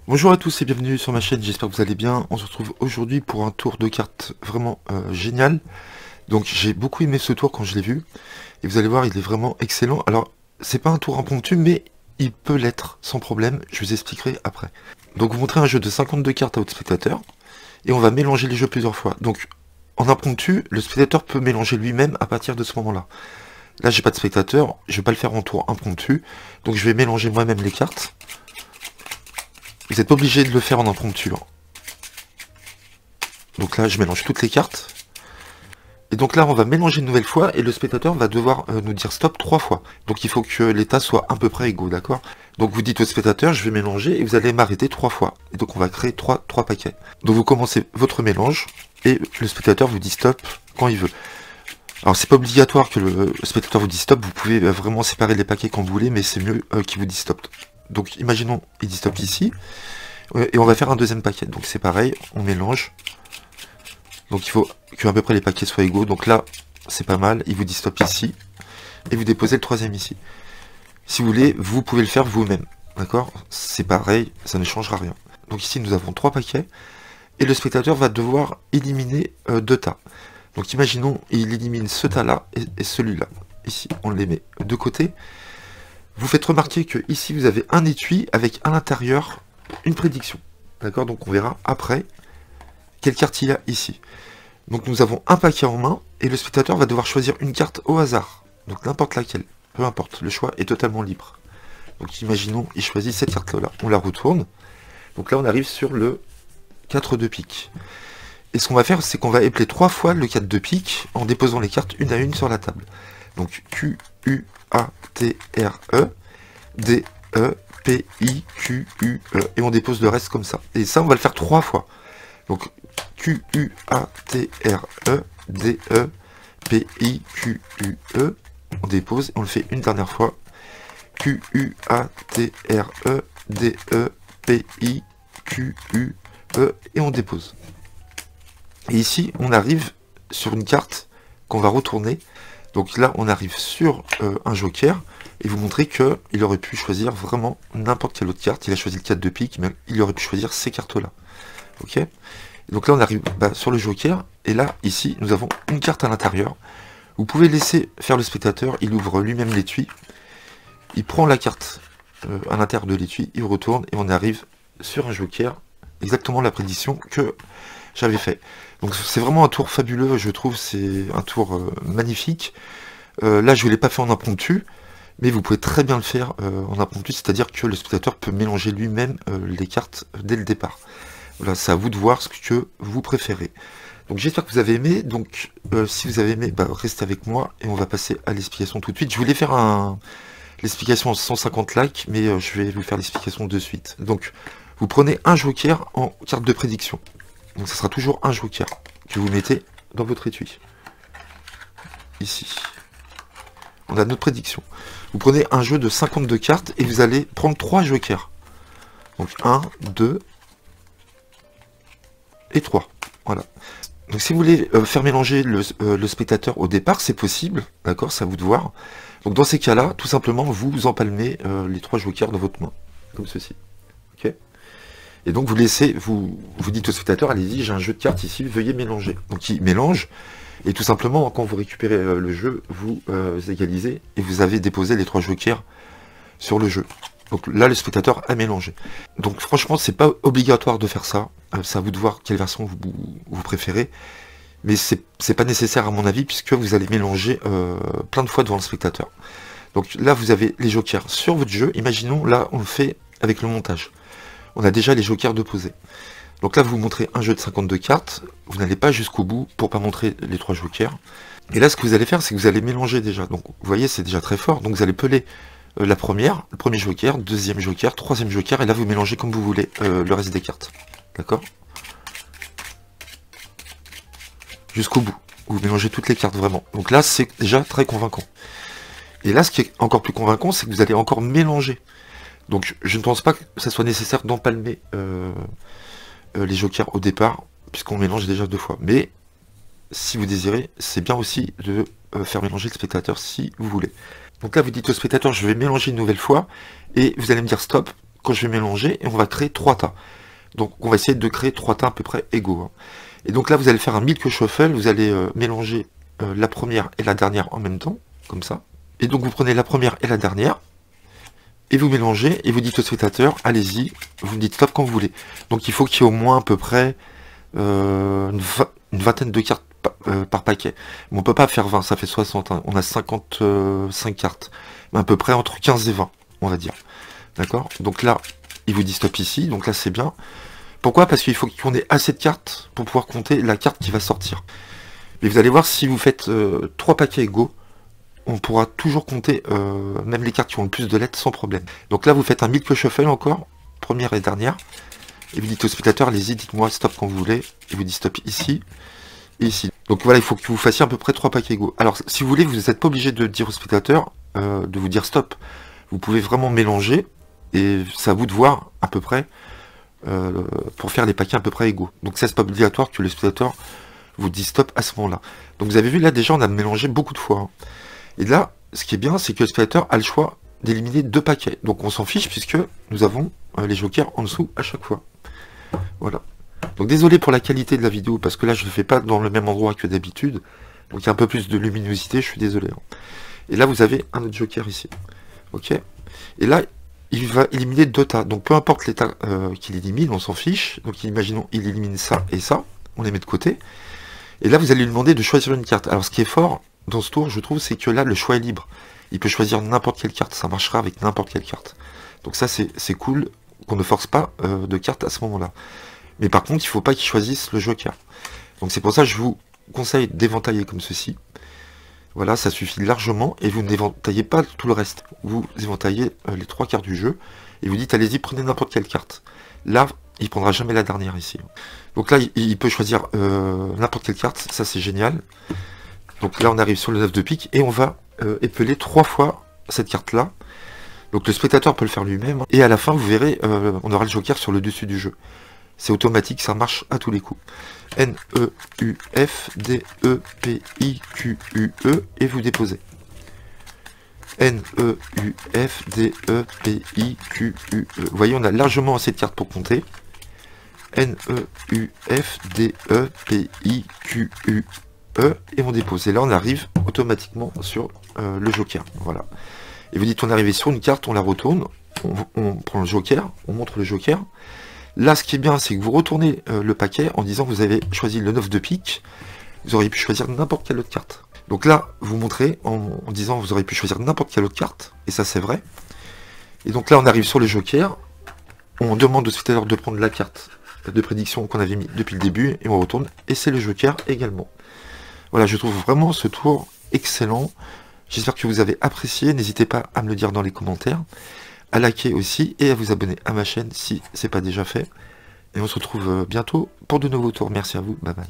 Bonjour à tous et bienvenue sur ma chaîne, j'espère que vous allez bien. On se retrouve aujourd'hui pour un tour de cartes vraiment génial. Donc j'ai beaucoup aimé ce tour quand je l'ai vu. Et vous allez voir, il est vraiment excellent. Alors, c'est pas un tour impromptu, mais il peut l'être sans problème. Je vous expliquerai après. Donc vous montrez un jeu de 52 cartes à votre spectateur. Et on va mélanger les jeux plusieurs fois. Donc en impromptu, le spectateur peut mélanger lui-même à partir de ce moment-là. Là, j'ai pas de spectateur, je vais pas le faire en tour impromptu. Donc je vais mélanger moi-même les cartes. Vous n'êtes pas obligé de le faire en impromptu. Donc là, je mélange toutes les cartes. Et donc là, on va mélanger une nouvelle fois et le spectateur va devoir nous dire stop 3 fois. Donc il faut que les tas soient à peu près égaux, d'accord? Donc vous dites au spectateur, je vais mélanger et vous allez m'arrêter 3 fois. Et donc on va créer 3 paquets. Donc vous commencez votre mélange et le spectateur vous dit stop quand il veut. Alors c'est pas obligatoire que le spectateur vous dise stop, vous pouvez vraiment séparer les paquets quand vous voulez, mais c'est mieux qu'il vous dise stop. Donc imaginons, il dit stop ici, et on va faire un deuxième paquet. Donc c'est pareil, on mélange. Donc il faut que à peu près les paquets soient égaux. Donc là, c'est pas mal. Il vous dit stop ici. Et vous déposez le troisième ici. Si vous voulez, vous pouvez le faire vous-même. D'accord? C'est pareil, ça ne changera rien. Donc ici, nous avons 3 paquets. Et le spectateur va devoir éliminer 2 tas. Donc imaginons, il élimine ce tas-là et celui-là. Ici, on les met de côté. Vous faites remarquer que ici, vous avez un étui avec à l'intérieur une prédiction. D'accord? Donc on verra après quelle carte il y a ici. Donc nous avons un paquet en main, et le spectateur va devoir choisir une carte au hasard. Donc n'importe laquelle, peu importe, le choix est totalement libre. Donc imaginons, il choisit cette carte-là, on la retourne. Donc là on arrive sur le 4 de pique. Et ce qu'on va faire, c'est qu'on va épeler 3 fois le 4 de pique, en déposant les cartes une à une sur la table. Donc Q, U, A, T, R, E, D, E, P, I, Q, U, E. Et on dépose le reste comme ça. Et ça, on va le faire 3 fois. Donc Q, U, A, T, R, E, D, E, P, I, Q, U, E. On dépose et on le fait une dernière fois. Q, U, A, T, R, E, D, E, P, I, Q, U, E. Et on dépose. Et ici, on arrive sur une carte qu'on va retourner. Donc là, on arrive sur un joker. Et vous montrez qu'il aurait pu choisir vraiment n'importe quelle autre carte. Il a choisi le 4 de pique, mais il aurait pu choisir ces cartes-là. Ok? Donc là, on arrive sur le joker. Et là, ici, nous avons une carte à l'intérieur. Vous pouvez laisser faire le spectateur. Il ouvre lui-même l'étui. Il prend la carte à l'intérieur de l'étui. Il retourne et on arrive sur un joker. Exactement la prédiction que j'avais fait. Donc c'est vraiment un tour fabuleux, je trouve. C'est un tour magnifique. Là, je ne l'ai pas fait en impromptu. Mais vous pouvez très bien le faire en impromptu. C'est-à-dire que le spectateur peut mélanger lui-même les cartes dès le départ. Voilà, c'est à vous de voir ce que vous préférez. Donc j'espère que vous avez aimé. Donc si vous avez aimé, restez avec moi et on va passer à l'explication tout de suite. Je voulais faire l'explication en 150 likes, mais je vais vous faire l'explication de suite. Donc vous prenez un joker en carte de prédiction. Donc ça sera toujours un joker que vous mettez dans votre étui. Ici. On a notre prédiction. Vous prenez un jeu de 52 cartes et vous allez prendre 3 jokers. Donc 1, 2 et 3. Voilà. Donc si vous voulez faire mélanger le spectateur au départ, c'est possible, d'accord, c'est à vous de voir. Donc dans ces cas-là, tout simplement, vous empalmez les 3 jokers dans votre main, comme ceci. Ok. Et donc vous laissez, vous dites au spectateur, allez-y, j'ai un jeu de cartes ici, veuillez mélanger. Donc il mélange, et tout simplement, quand vous récupérez le jeu, vous égalisez, et vous avez déposé les 3 jokers sur le jeu. Donc là, le spectateur a mélangé. Donc franchement, c'est pas obligatoire de faire ça. C'est à vous de voir quelle version vous préférez. Mais c'est pas nécessaire à mon avis, puisque vous allez mélanger plein de fois devant le spectateur. Donc là, vous avez les jokers sur votre jeu. Imaginons, là, on le fait avec le montage. On a déjà les jokers de poser. Donc là, vous montrez un jeu de 52 cartes. Vous n'allez pas jusqu'au bout pour pas montrer les 3 jokers. Et là, ce que vous allez faire, c'est que vous allez mélanger déjà. Donc vous voyez, c'est déjà très fort. Donc vous allez peler la première, le premier joker, deuxième joker, troisième joker, et là vous mélangez comme vous voulez le reste des cartes. D'accord? Jusqu'au bout. Vous mélangez toutes les cartes vraiment. Donc là, c'est déjà très convaincant. Et là, ce qui est encore plus convaincant, c'est que vous allez encore mélanger. Donc je ne pense pas que ça soit nécessaire d'empalmer les jokers au départ, puisqu'on mélange déjà 2 fois. Mais si vous désirez, c'est bien aussi de faire mélanger le spectateur si vous voulez. Donc là, vous dites au spectateur, je vais mélanger une nouvelle fois, et vous allez me dire stop quand je vais mélanger, et on va créer 3 tas. Donc on va essayer de créer 3 tas à peu près égaux. Hein. Et donc là, vous allez faire un milk shuffle, vous allez mélanger la première et la dernière en même temps, comme ça. Et donc vous prenez la première et la dernière, et vous mélangez, et vous dites au spectateur, allez-y, vous me dites stop quand vous voulez. Donc il faut qu'il y ait au moins à peu près une vingtaine de cartes par paquet. Mais on peut pas faire 20, ça fait 60, hein. On a 55 cartes. Mais à peu près entre 15 et 20, on va dire. D'accord? Donc là, il vous dit stop ici, donc là c'est bien. Pourquoi? Parce qu'il faut qu'on ait assez de cartes pour pouvoir compter la carte qui va sortir. Mais vous allez voir, si vous faites 3 paquets égaux, on pourra toujours compter même les cartes qui ont le plus de lettres sans problème. Donc là, vous faites un milk shuffle encore, première et dernière. Et vous dites au spectateur, allez-y, dites-moi stop quand vous voulez. Et vous dites stop ici et ici. Donc voilà, il faut que vous fassiez à peu près 3 paquets égaux. Alors, si vous voulez, vous n'êtes pas obligé de dire au spectateur de vous dire stop. Vous pouvez vraiment mélanger et c'est à vous de voir à peu près pour faire les paquets à peu près égaux. Donc ça, c'est pas obligatoire que le spectateur vous dise stop à ce moment-là. Donc vous avez vu, là déjà, on a mélangé beaucoup de fois. Hein. Et là, ce qui est bien, c'est que le spectateur a le choix d'éliminer 2 paquets. Donc on s'en fiche puisque nous avons les jokers en dessous à chaque fois. Voilà. Donc désolé pour la qualité de la vidéo, parce que là je ne le fais pas dans le même endroit que d'habitude. Donc il y a un peu plus de luminosité, je suis désolé. Hein. Et là vous avez un autre joker ici. Ok. Et là, il va éliminer 2 tas. Donc peu importe les tas qu'il élimine, on s'en fiche. Donc imaginons, il élimine ça et ça. On les met de côté. Et là vous allez lui demander de choisir une carte. Alors ce qui est fort dans ce tour, je trouve, c'est que là le choix est libre. Il peut choisir n'importe quelle carte. Ça marchera avec n'importe quelle carte. Donc ça c'est cool, qu'on ne force pas de carte à ce moment-là. Mais par contre, il ne faut pas qu'il choisisse le joker. Donc c'est pour ça que je vous conseille d'éventailler comme ceci. Voilà, ça suffit largement. Et vous n'éventaillez pas tout le reste. Vous éventaillez les 3 cartes du jeu. Et vous dites, allez-y, prenez n'importe quelle carte. Là, il ne prendra jamais la dernière ici. Donc là, il peut choisir n'importe quelle carte. Ça, c'est génial. Donc là, on arrive sur le 9 de pique. Et on va épeler 3 fois cette carte-là. Donc le spectateur peut le faire lui-même. Et à la fin, vous verrez, on aura le joker sur le dessus du jeu. C'est automatique, ça marche à tous les coups. N-E-U-F-D-E-P-I-Q-U-E et vous déposez. N-E-U-F-D-E-P-I-Q-U-E. Vous voyez, on a largement assez de cartes pour compter. N-E-U-F-D-E-P-I-Q-U-E et on dépose. Et là, on arrive automatiquement sur le joker. Voilà. Et vous dites, on est arrivé sur une carte, on la retourne, on prend le joker, on montre le joker. Là, ce qui est bien, c'est que vous retournez le paquet en disant que vous avez choisi le 9 de pique. Vous auriez pu choisir n'importe quelle autre carte. Donc là, vous montrez en disant que vous auriez pu choisir n'importe quelle autre carte. Et ça, c'est vrai. Et donc là, on arrive sur le joker. On demande au spectateur de prendre la carte de prédiction qu'on avait mis depuis le début. Et on retourne. Et c'est le joker également. Voilà, je trouve vraiment ce tour excellent. J'espère que vous avez apprécié. N'hésitez pas à me le dire dans les commentaires. À liker aussi et à vous abonner à ma chaîne si c'est pas déjà fait. Et on se retrouve bientôt pour de nouveaux tours. Merci à vous, bye bye.